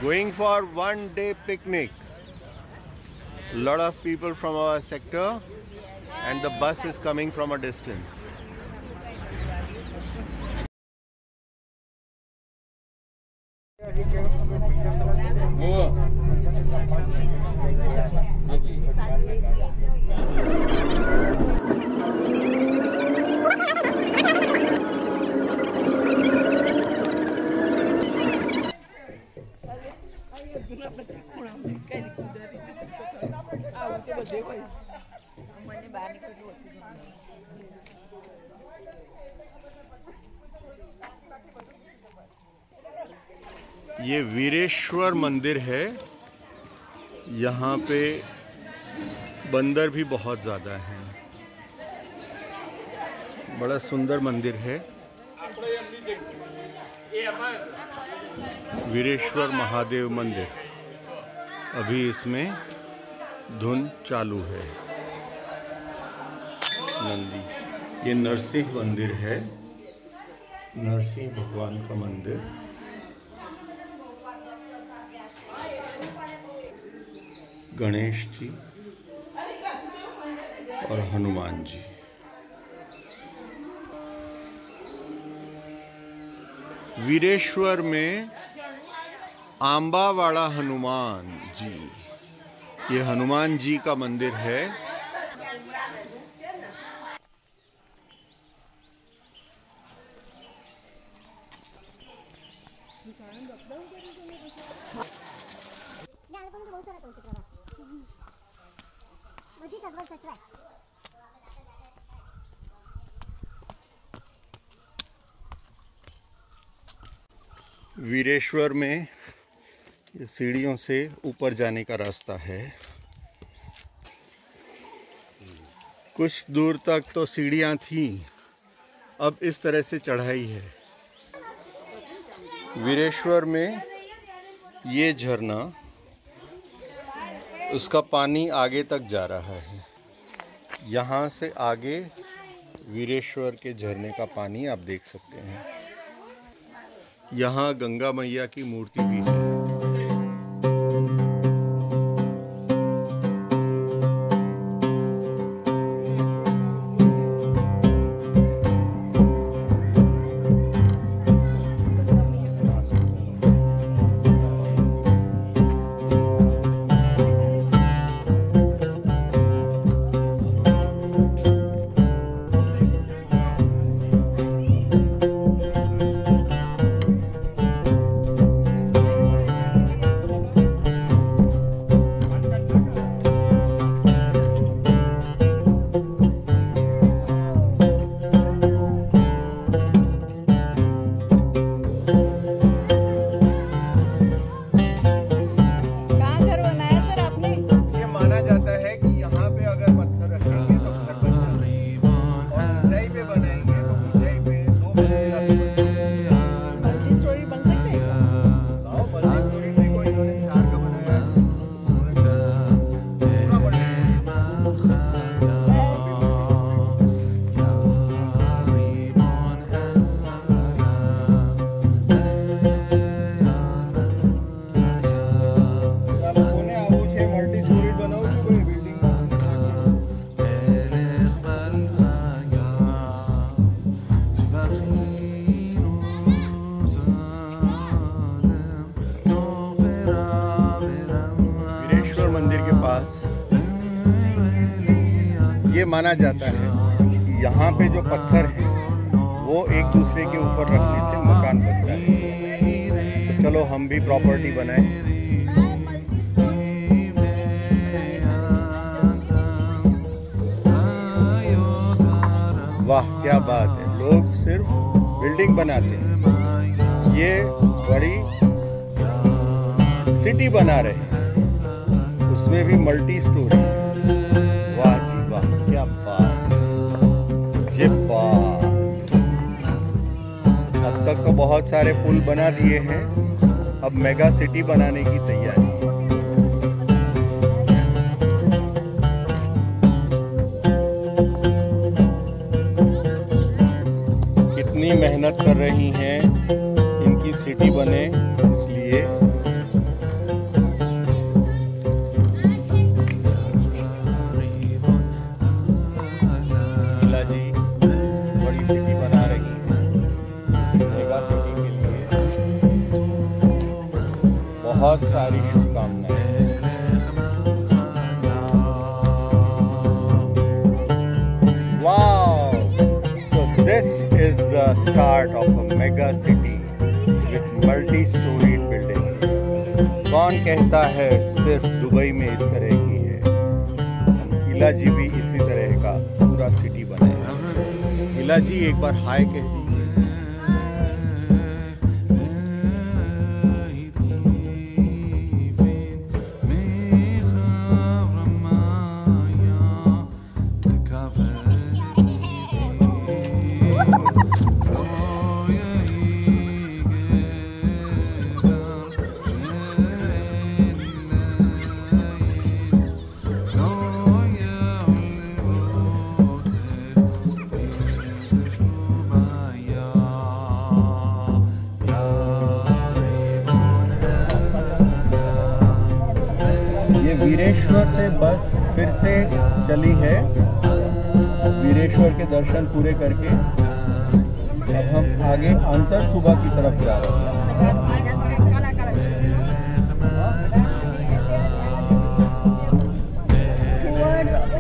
Going for one-day picnic. Lot of people from our sector, and the bus is coming from a distance. ये वीरेश्वर मंदिर है। यहाँ पे बंदर भी बहुत ज़्यादा हैं। बड़ा सुंदर मंदिर है। वीरेश्वर महादेव मंदिर। अभी इसमें धुन चालू है। नंदी। ये नरसिंह मंदिर है। नरसिंह भगवान का मंदिर। गणेश जी और हनुमान जी। वीरेश्वर में आंबावाड़ा हनुमान जी, ये हनुमान जी का मंदिर है। वीरेश्वर में ये सीढ़ियों से ऊपर जाने का रास्ता है। कुछ दूर तक तो सीढ़ियां थी, अब इस तरह से चढ़ाई है। वीरेश्वर में ये झरना, उसका पानी आगे तक जा रहा है। यहाँ से आगे वीरेश्वर के झरने का पानी आप देख सकते हैं। यहाँ गंगा मैया की मूर्ति भी है। ये माना जाता है कि यहाँ पे जो पत्थर हैं वो एक दूसरे के ऊपर रखने से मकान बनता है। तो चलो हम भी प्रॉपर्टी बनाएं। वाह क्या बात है, लोग सिर्फ बिल्डिंग बनाते हैं, ये बड़ी सिटी बना रहे हैं, उसमें भी मल्टी स्टोरी। वाह जी वाह, क्या बात जी बात। अब तक तो बहुत सारे पुल बना दिए हैं, अब मेगा सिटी बनाने की तैयारी। कितनी मेहनत कर रही हैं इनकी सिटी बने, इसलिए बहुत सारी शुभकामनाएं। Wow! So this is the start of a mega city with multi-storied buildings. कौन कहता है सिर्फ दुबई में इस तरह की है? इलाजी भी इसी तरह का पूरा सिटी बने हैं। इलाजी एक बार हाय कह दीजिए। वीरेश्वर से बस फिर से चली है। वीरेश्वर के दर्शन पूरे करके अब हम आगे आंतर सुबह की तरफ जा रहे हैं।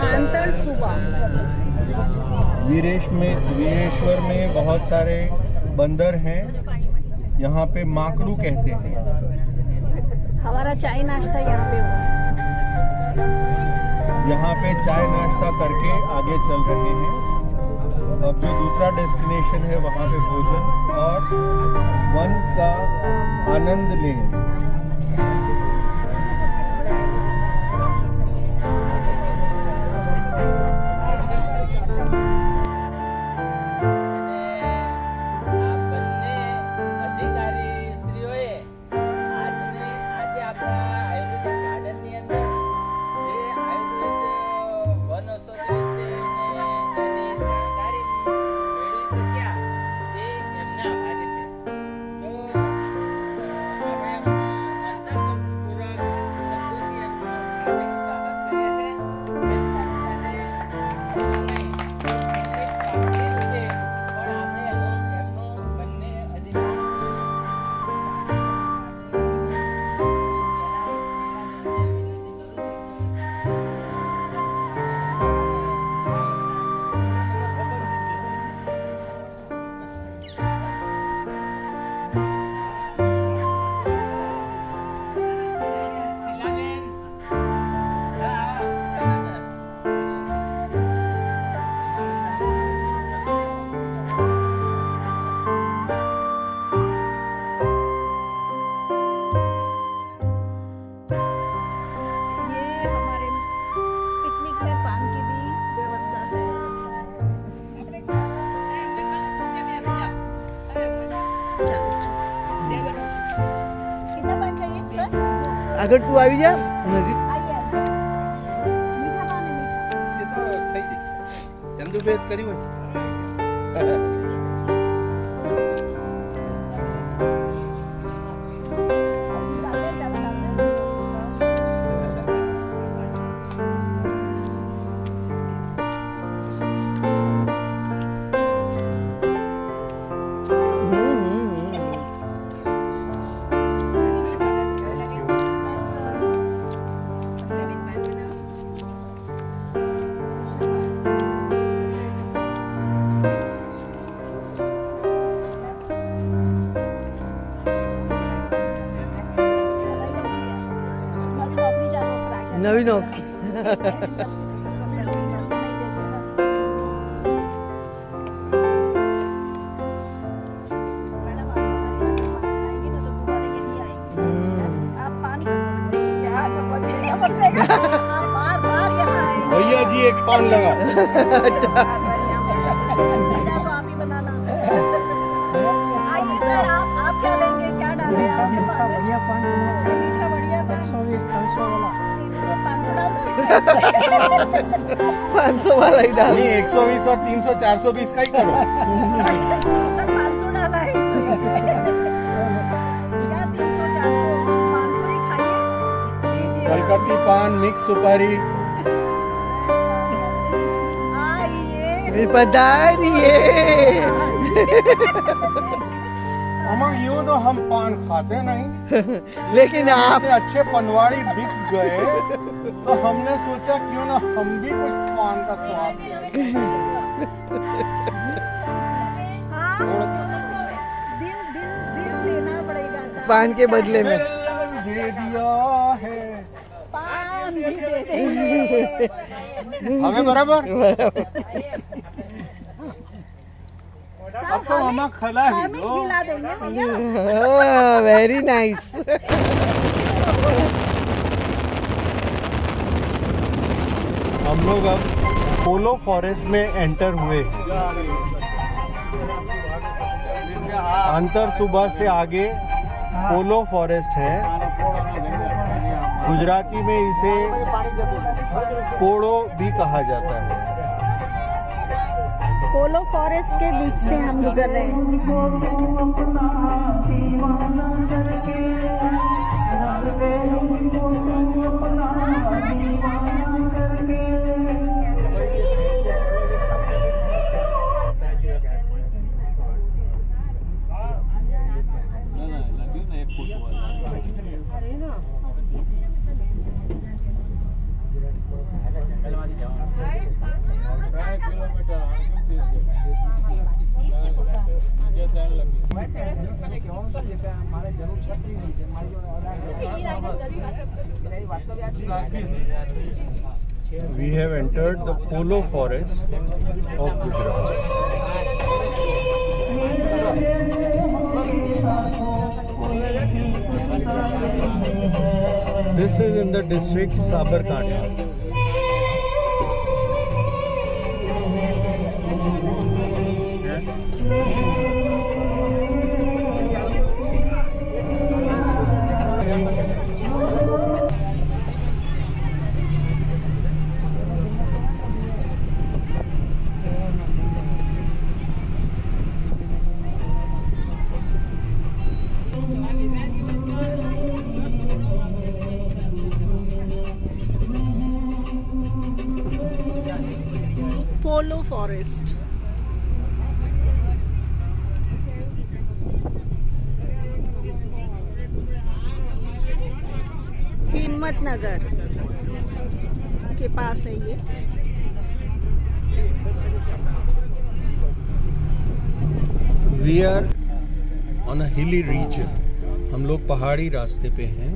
आंतर सुबह। वीरेश्वर में बहुत सारे बंदर हैं। यहाँ पे माकड़ू कहते हैं। हमारा चाय नाश्ता यहाँ पे हुआ। यहाँ पे चाय नाश्ता करके आगे चल रहे हैं। अब जो दूसरा डेस्टिनेशन है वहाँ पे भोजन और वन का आनंद लेंगे। अगर तू आई जा नजीक चंदू बेद करी हुई नवीन भैया जी एक पान लगा। तो आप ही बनाना। आइए सर, आप क्या लेंगे, क्या डालेंगे? मीठा बढ़िया पान, मीठा बढ़िया 120 300 वाला 500 डाल दो। 500 वाला ही डाल। नहीं 120 और 300 420 का ही करो। सर 500 डाला है इसमें। क्या 300 400 500 ही खाइए। कलकत्ती पान मिक्स सुपारी। पधारिए। अमर यूं तो हम पान खाते नहीं, लेकिन आप इतने अच्छे पनवाड़ी दिख गए तो हमने सोचा क्यों ना हम भी कुछ पान का स्वाद लें। हाँ, दिल दिल दिल देना पड़ेगा था। पान के बदले में दे दिया है पान भी दे देंगे। हमें बराबर। अब तो मामा खिला ही हम ही दो। खिला देंगे भैया। Very nice. हम लोग अब पोलो फॉरेस्ट में एंटर हुए हैं। अंतर सुबह से आगे पोलो फॉरेस्ट है। गुजराती में इसे पोड़ो भी कहा जाता है। पोलो फॉरेस्ट के बीच से हम गुजर रहे हैं। We have entered the Polo Forest of Gujarat. This is in the district Sabarkantha. Polo forest. Himmatnagar के पास है ये। We are on a hilly region. हम लोग पहाड़ी रास्ते पे हैं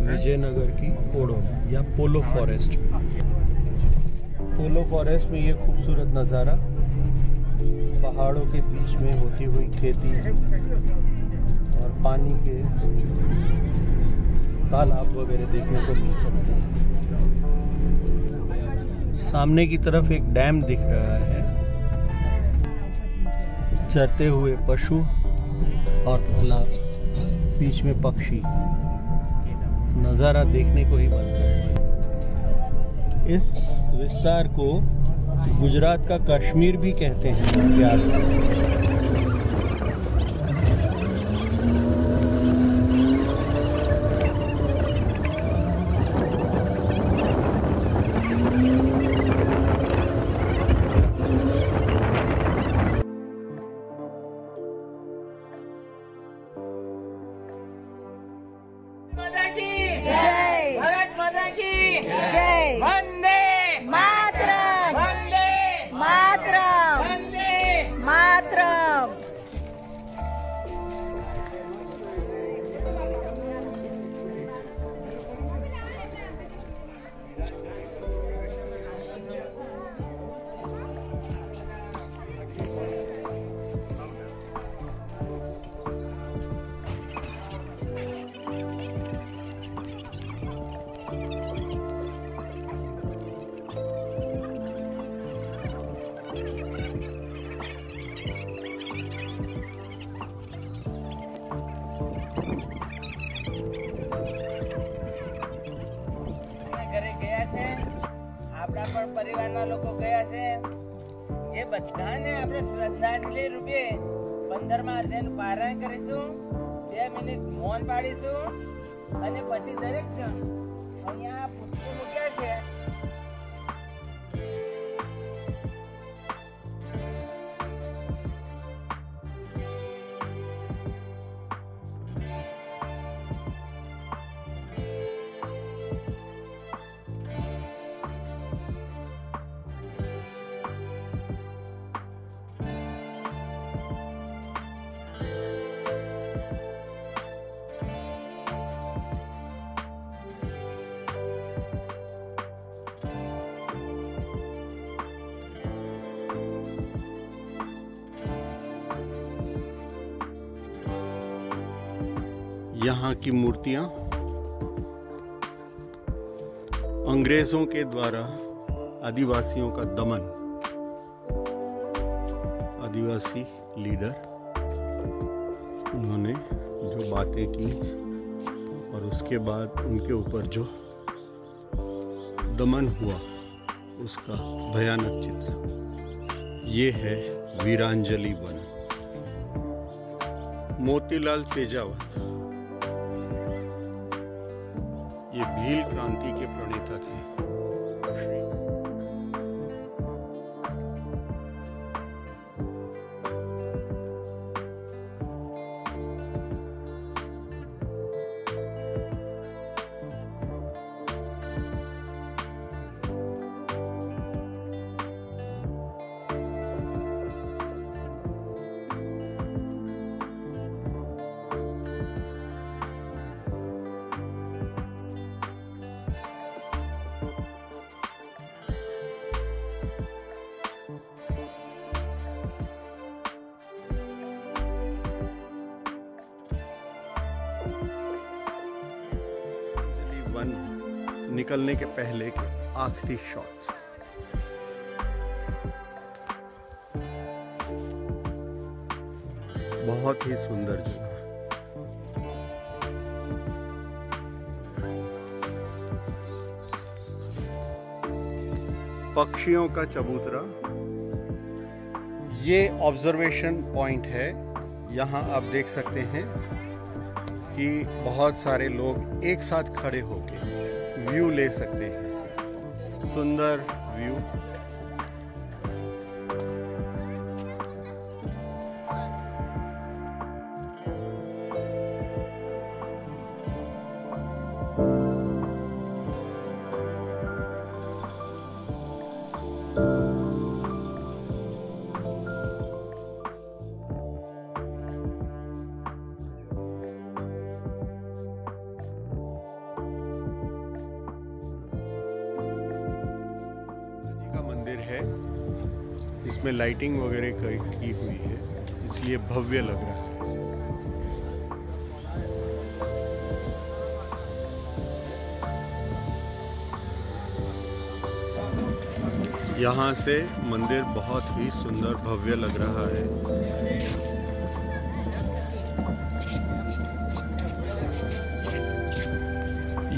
विजयनगर की पोड़ो या पोलो फॉरेस्ट। पोलो फॉरेस्ट में ये खूबसूरत नज़ारा, पहाड़ों के बीच में होती हुई खेती और पानी के तालाब वगैरह देखने को मिल सकते हैं। सामने की तरफ एक डैम दिख रहा है, चरते हुए पशु और तालाब, बीच में पक्षी, नज़ारा देखने को ही मन करता है। इस विस्तार को गुजरात का कश्मीर भी कहते हैं प्यार से। जय भारत माता की जय। वंदे मातरम वंदे मातरम वंदे मातरम। ઘરે ગયા છે, આપણા પણ પરિવારના લોકો ગયા છે। એ બધાને આપણે શ્રદ્ધાંજલિ રૂપે 15મા અધ્યાયનું પારાયણ કરીશું, 2 મિનિટ મૌન પાડીશું અને પછી દરેક જણ અહીંયા પુષ્પો મૂક્યા છે। यहाँ की मूर्तियां अंग्रेजों के द्वारा आदिवासियों का दमन, आदिवासी लीडर उन्होंने जो बातें की और उसके बाद उनके ऊपर जो दमन हुआ उसका भयानक चित्र ये है वीरांजलि वन। मोतीलाल तेजावत ये भील क्रांति के प्रणेता थे। निकलने के पहले के आखिरी शॉट्स। बहुत ही सुंदर जगह। पक्षियों का चबूतरा। ये ऑब्जर्वेशन पॉइंट है। यहाँ आप देख सकते हैं कि बहुत सारे लोग एक साथ खड़े होकर व्यू ले सकते हैं। सुंदर व्यू। है इसमें लाइटिंग वगैरह की हुई है, इसलिए भव्य लग रहा है। यहाँ से मंदिर बहुत ही सुंदर भव्य लग रहा है।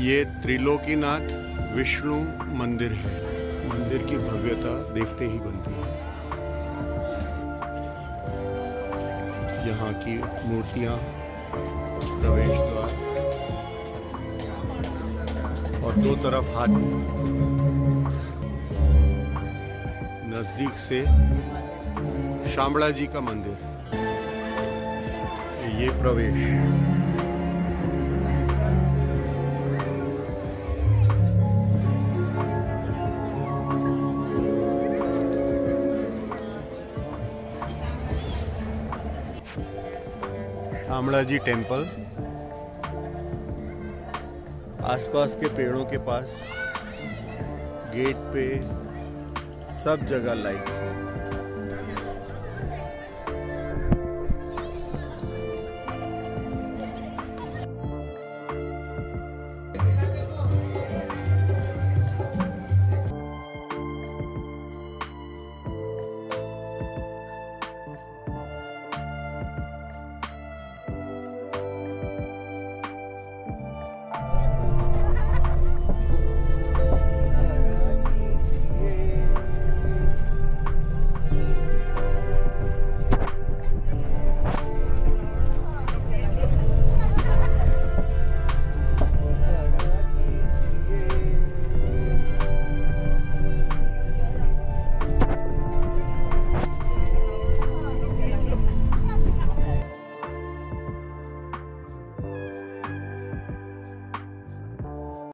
ये त्रिलोकीनाथ विष्णु मंदिर है। मंदिर की भव्यता देखते ही बनती है। यहाँ की मूर्तियाँ, प्रवेश द्वार और दो तरफ हाथी। नजदीक से शामला जी का मंदिर। ये प्रवेश। शामला जी टेम्पल। आसपास के पेड़ों के पास, गेट पे सब जगह लाइट्स हैं।